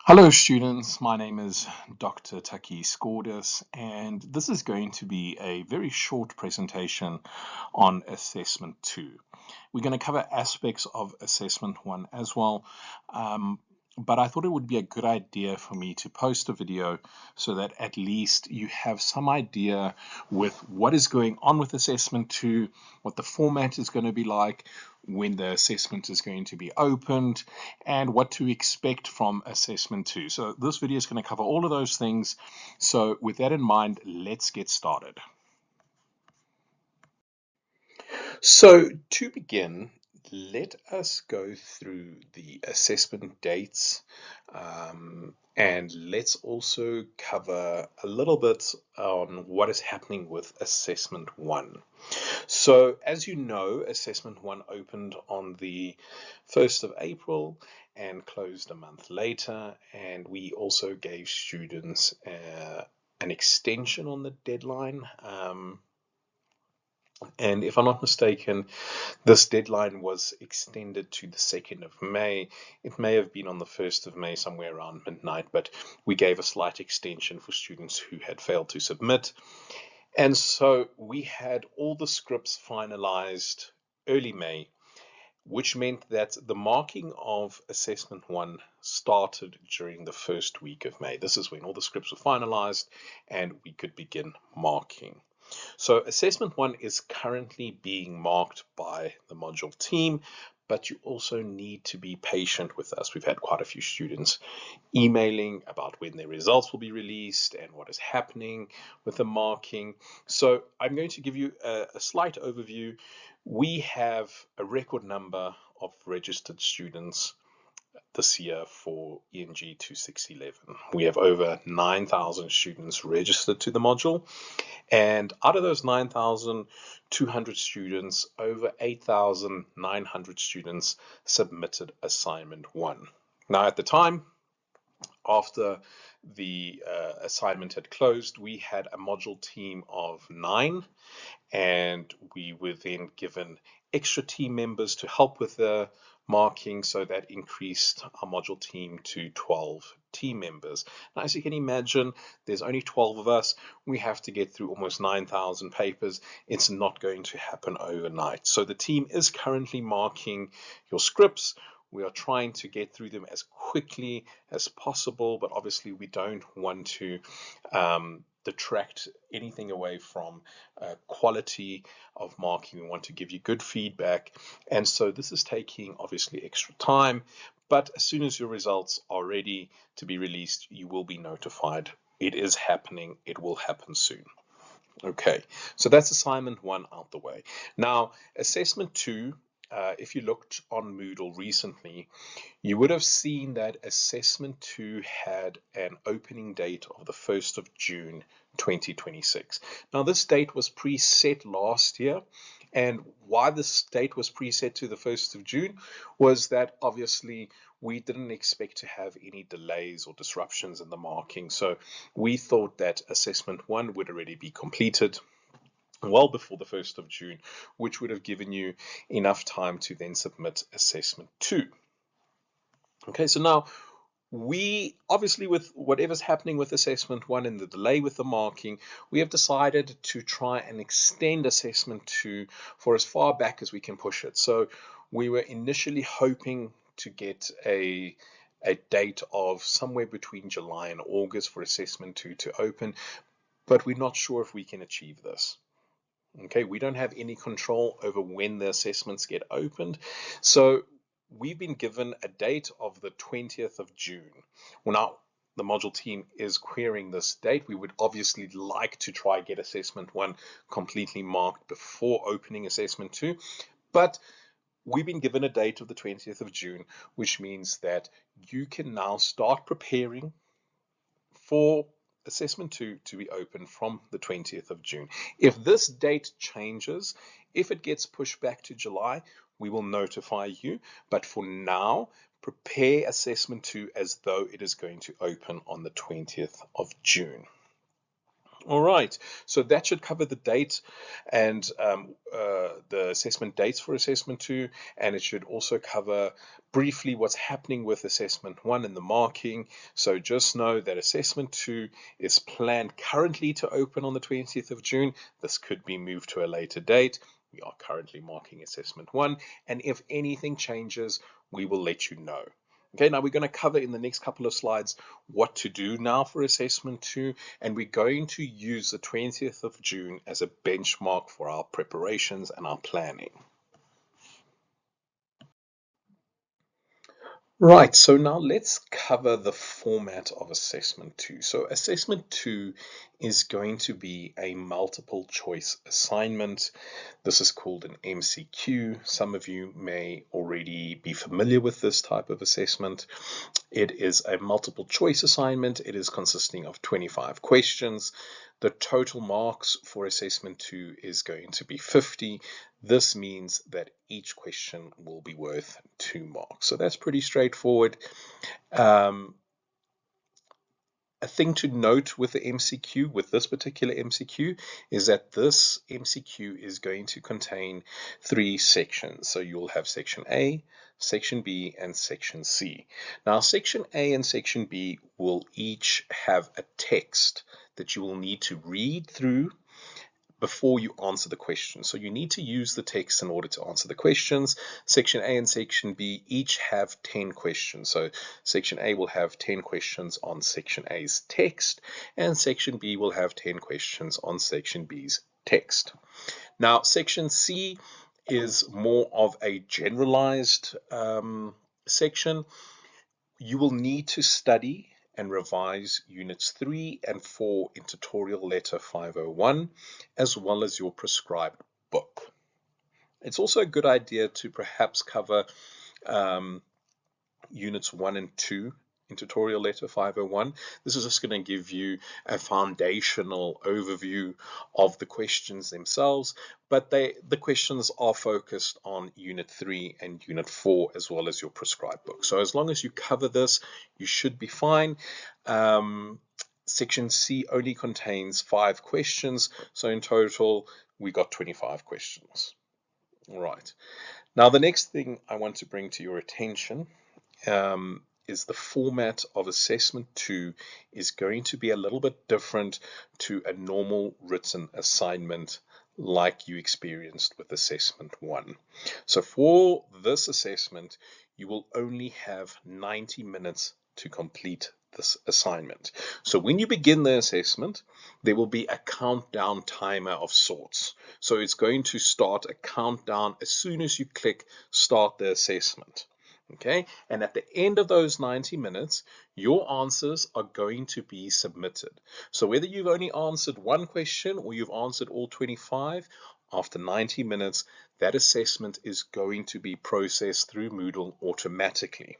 Hello students, my name is Dr. Taki Scordis and this is going to be a very short presentation on Assessment 2. We're going to cover aspects of Assessment 1 as well, but I thought it would be a good idea for me to post a video so that at least you have some idea with what is going on with Assessment 2, what the format is going to be like, when the assessment is going to be opened, and what to expect from Assessment 2. So this video is going to cover all of those things. So with that in mind, let's get started. So to begin, let us go through the assessment dates, and let's also cover a little bit on what is happening with Assessment 1. So as you know, Assessment 1 opened on the 1st of April and closed a month later, and we also gave students an extension on the deadline. And if I'm not mistaken, this deadline was extended to the 2nd of May. It may have been on the 1st of May, somewhere around midnight, but we gave a slight extension for students who had failed to submit. And so we had all the scripts finalized early May, which meant that the marking of Assessment 1 started during the first week of May. This is when all the scripts were finalized and we could begin marking. So Assessment 1 is currently being marked by the module team, but you also need to be patient with us. We've had quite a few students emailing about when their results will be released and what is happening with the marking. So I'm going to give you a slight overview. We have a record number of registered students this year for ENG2611. We have over 9,000 students registered to the module, and out of those 9,200 students, over 8,900 students submitted assignment 1. Now at the time, after the assignment had closed, we had a module team of 9, and we were then given extra team members to help with the marking, so that increased our module team to 12 team members. Now, as you can imagine, there's only 12 of us. We have to get through almost 9,000 papers. It's not going to happen overnight. So the team is currently marking your scripts. We are trying to get through them as quickly as possible, but obviously we don't want to detract anything away from quality of marking. We want to give you good feedback, and so this is taking obviously extra time, but as soon as your results are ready to be released, you will be notified. It is happening. It will happen soon. Okay, so that's assignment 1 out the way. Now, assessment 2, if you looked on Moodle recently, you would have seen that Assessment 2 had an opening date of the 1st of June 2026. Now, this date was preset last year, and why this date was preset to the 1st of June was that obviously we didn't expect to have any delays or disruptions in the marking. So we thought that Assessment 1 would already be completed well before the 1st of June, which would have given you enough time to then submit Assessment 2. Okay, so now we obviously, with whatever's happening with Assessment 1 and the delay with the marking, we have decided to try and extend Assessment 2 for as far back as we can push it. So we were initially hoping to get a date of somewhere between July and August for Assessment 2 to open, but we're not sure if we can achieve this. Okay, we don't have any control over when the assessments get opened. So we've been given a date of the 20th of June. Well, now the module team is querying this date. We would obviously like to try get Assessment 1 completely marked before opening Assessment 2, but we've been given a date of the 20th of June, which means that you can now start preparing for Assessment 2 to be open from the 20th of June. If this date changes, if it gets pushed back to July, we will notify you. But for now, prepare Assessment 2 as though it is going to open on the 20th of June. All right, so that should cover the date and the assessment dates for assessment 2, and it should also cover briefly what's happening with assessment 1 and the marking. So just know that assessment 2 is planned currently to open on the 20th of June. This could be moved to a later date. We are currently marking assessment 1, and if anything changes, we will let you know. Okay, now we're going to cover in the next couple of slides what to do now for assessment 2, and we're going to use the 20th of June as a benchmark for our preparations and our planning. Right, so now let's cover the format of assessment 2. So assessment 2 is going to be a multiple choice assignment. This is called an MCQ. Some of you may already be familiar with this type of assessment. It is a multiple choice assignment. It is consisting of 25 questions. The total marks for assessment 2 is going to be 50. This means that each question will be worth 2 marks. So that's pretty straightforward. A thing to note with the MCQ, with this particular MCQ, is that this MCQ is going to contain 3 sections. So you'll have section A, section B, and section C. Now, section A and section B will each have a text that you will need to read through before you answer the question. So you need to use the text in order to answer the questions. Section A and section B each have 10 questions. So section A will have 10 questions on section A's text, and section B will have 10 questions on section B's text. Now, section C is more of a generalized section. You will need to study and revise units 3 and 4 in tutorial letter 501, as well as your prescribed book. It's also a good idea to perhaps cover units 1 and 2 in tutorial letter 501. This is just going to give you a foundational overview of the questions themselves, but the questions are focused on unit 3 and unit 4 as well as your prescribed book. So as long as you cover this, you should be fine. Section C only contains 5 questions, so in total we got 25 questions. All right. Now the next thing I want to bring to your attention is the format of assessment 2 is going to be a little bit different to a normal written assignment like you experienced with assessment 1. So for this assessment, you will only have 90 minutes to complete this assignment. So when you begin the assessment, there will be a countdown timer of sorts. So it's going to start a countdown as soon as you click start the assessment. Okay, and at the end of those 90 minutes, your answers are going to be submitted. So whether you've only answered one question or you've answered all 25, after 90 minutes, that assessment is going to be processed through Moodle automatically.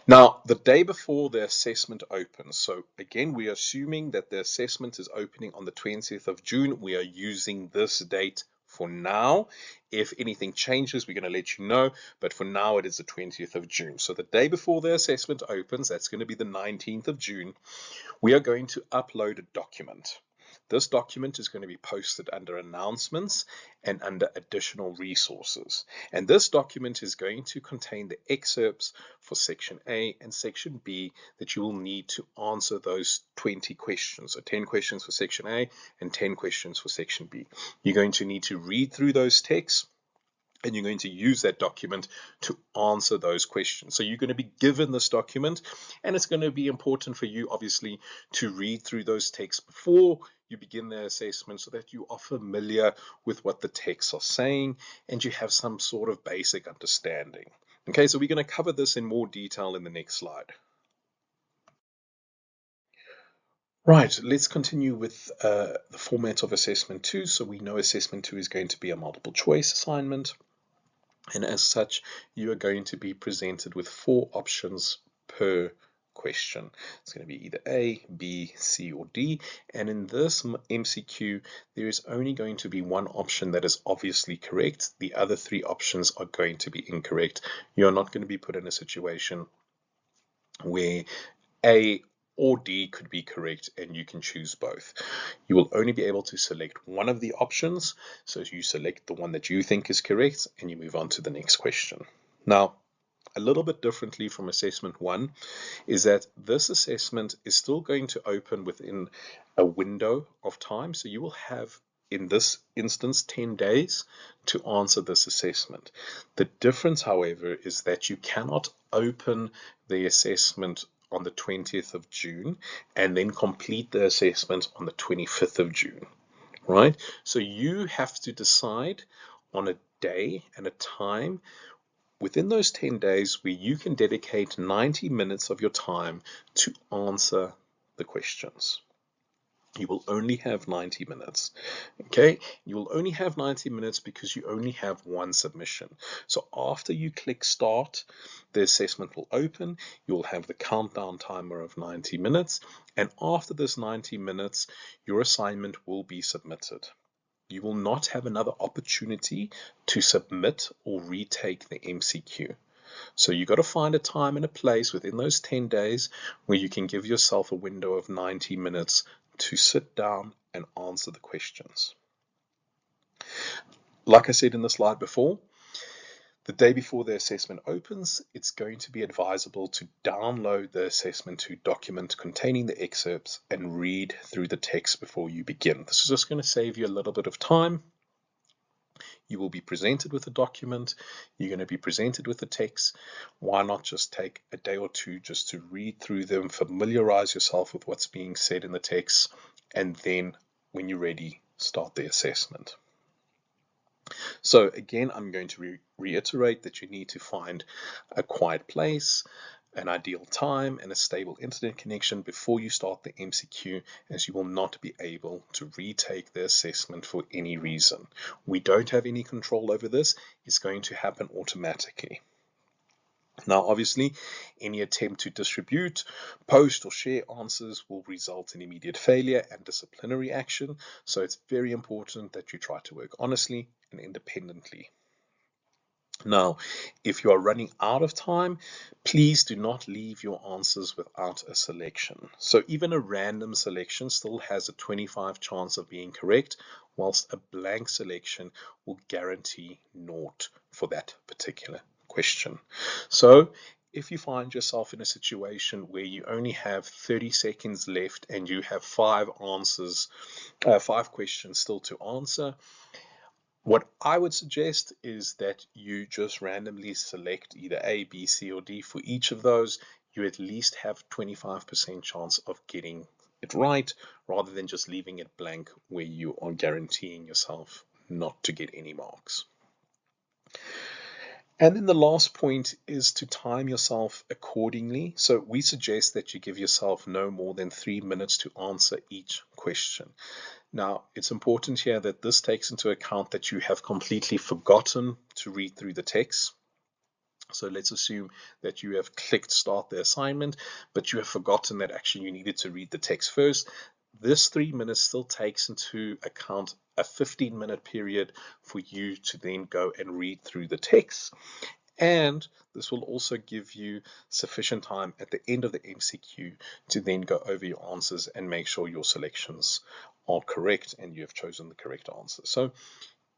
Now, the day before the assessment opens, so again, we are assuming that the assessment is opening on the 20th of June. We are using this date for now. If anything changes, we're going to let you know, but for now it is the 20th of June. So the day before the assessment opens, that's going to be the 19th of June, we are going to upload a document. This document is going to be posted under announcements and under additional resources. And this document is going to contain the excerpts for section A and section B that you will need to answer those 20 questions. So 10 questions for section A and 10 questions for section B. You're going to need to read through those texts, and you're going to use that document to answer those questions. So you're going to be given this document, and it's going to be important for you, obviously, to read through those texts before you begin the assessment so that you are familiar with what the texts are saying and you have some sort of basic understanding. Okay, so we're going to cover this in more detail in the next slide. Right, let's continue with the format of assessment 2. So we know assessment 2 is going to be a multiple choice assignment. And as such, you are going to be presented with 4 options per question. It's going to be either A, B, C, or D. And in this MCQ, there is only going to be one option that is obviously correct. The other 3 options are going to be incorrect. You're not going to be put in a situation where A or D could be correct, and you can choose both. You will only be able to select one of the options, so you select the one that you think is correct and you move on to the next question. Now, a little bit differently from assessment 1 is that this assessment is still going to open within a window of time, so you will have, in this instance, 10 days to answer this assessment. The difference, however, is that you cannot open the assessment on the 20th of June and then complete the assessment on the 25th of June, right? So you have to decide on a day and a time within those 10 days where you can dedicate 90 minutes of your time to answer the questions. You will only have 90 minutes. Okay, you will only have 90 minutes because you only have one submission. So after you click start, the assessment will open. You'll have the countdown timer of 90 minutes. And after this 90 minutes, your assignment will be submitted. You will not have another opportunity to submit or retake the MCQ. So you got to find a time and a place within those 10 days where you can give yourself a window of 90 minutes to sit down and answer the questions. Like I said in the slide before, the day before the assessment opens, it's going to be advisable to download the assessment to document containing the excerpts and read through the text before you begin. This is just going to save you a little bit of time. You will be presented with a document. You're going to be presented with the text. Why not just take a day or two just to read through them, familiarize yourself with what's being said in the text, and then when you're ready, start the assessment. So again, I'm going to reiterate that you need to find a quiet place, an ideal time, and a stable internet connection before you start the MCQ, as you will not be able to retake the assessment for any reason. We don't have any control over this. It's going to happen automatically. Now, obviously, any attempt to distribute, post, or share answers will result in immediate failure and disciplinary action. So it's very important that you try to work honestly and independently. Now, if you are running out of time, please do not leave your answers without a selection. So even a random selection still has a 25% chance of being correct, whilst a blank selection will guarantee naught for that particular question. So if you find yourself in a situation where you only have 30 seconds left and you have 5 questions still to answer, what I would suggest is that you just randomly select either A, B, C, or D for each of those. You at least have 25% chance of getting it right, rather than just leaving it blank where you are guaranteeing yourself not to get any marks. And then the last point is to time yourself accordingly. So we suggest that you give yourself no more than 3 minutes to answer each question. Now, it's important here that this takes into account that you have completely forgotten to read through the text. So let's assume that you have clicked start the assignment, but you have forgotten that actually you needed to read the text first. This 3 minutes still takes into account a 15-minute period for you to then go and read through the text. And this will also give you sufficient time at the end of the MCQ to then go over your answers and make sure your selections are correct and you have chosen the correct answer. So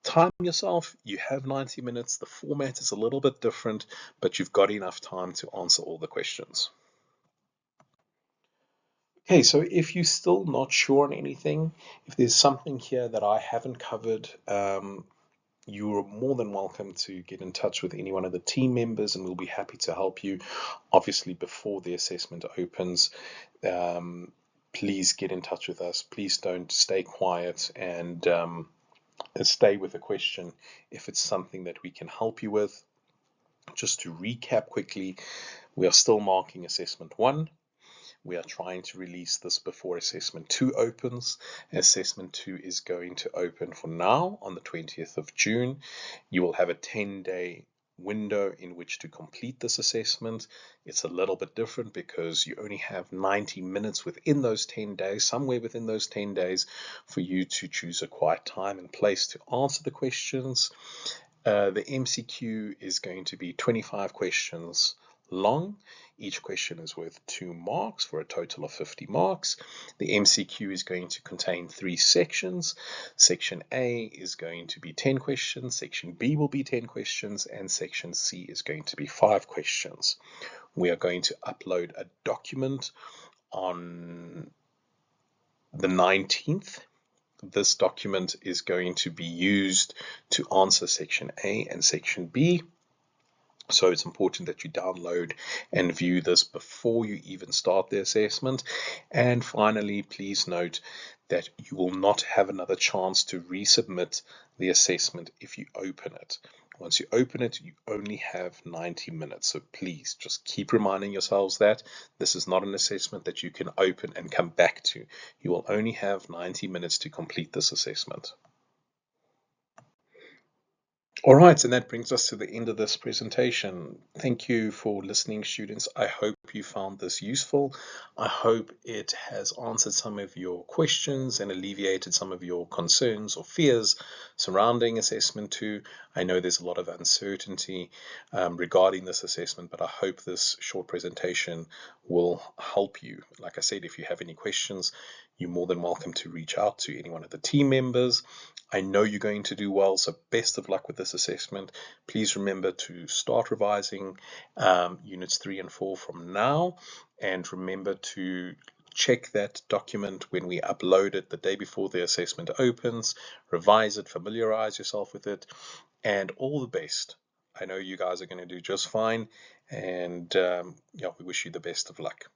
time yourself. You have 90 minutes. The format is a little bit different, but you've got enough time to answer all the questions. Okay, so if you're still not sure on anything, if there's something here that I haven't covered, you're more than welcome to get in touch with any one of the team members and we'll be happy to help you. Obviously, before the assessment opens, please get in touch with us. Please don't stay quiet and stay with a question if it's something that we can help you with. Just to recap quickly, we are still marking assessment 1. We are trying to release this before assessment 2 opens. Assessment 2 is going to open for now on the 20th of June. You will have a 10-day window in which to complete this assessment. It's a little bit different because you only have 90 minutes within those 10 days, somewhere within those 10 days, for you to choose a quiet time and place to answer the questions. The MCQ is going to be 25 questions long. Each question is worth 2 marks for a total of 50 marks. The MCQ is going to contain 3 sections. Section A is going to be 10 questions, Section B will be 10 questions, and Section C is going to be 5 questions. We are going to upload a document on the 19th. This document is going to be used to answer Section A and Section B. So it's important that you download and view this before you even start the assessment. And finally, please note that you will not have another chance to resubmit the assessment if you open it. Once you open it, you only have 90 minutes. So please just keep reminding yourselves that this is not an assessment that you can open and come back to. You will only have 90 minutes to complete this assessment. All right, and that brings us to the end of this presentation. Thank you for listening, students. I hope you found this useful. I hope it has answered some of your questions and alleviated some of your concerns or fears surrounding Assessment 2. I know there's a lot of uncertainty regarding this assessment, but I hope this short presentation will help you. Like I said, if you have any questions, you're more than welcome to reach out to any one of the team members. I know you're going to do well, so best of luck with this assessment. Please remember to start revising units 3 and 4 from now, and remember to check that document when we upload it the day before the assessment opens. Revise it, familiarize yourself with it, and all the best. I know you guys are going to do just fine, and yeah, we wish you the best of luck.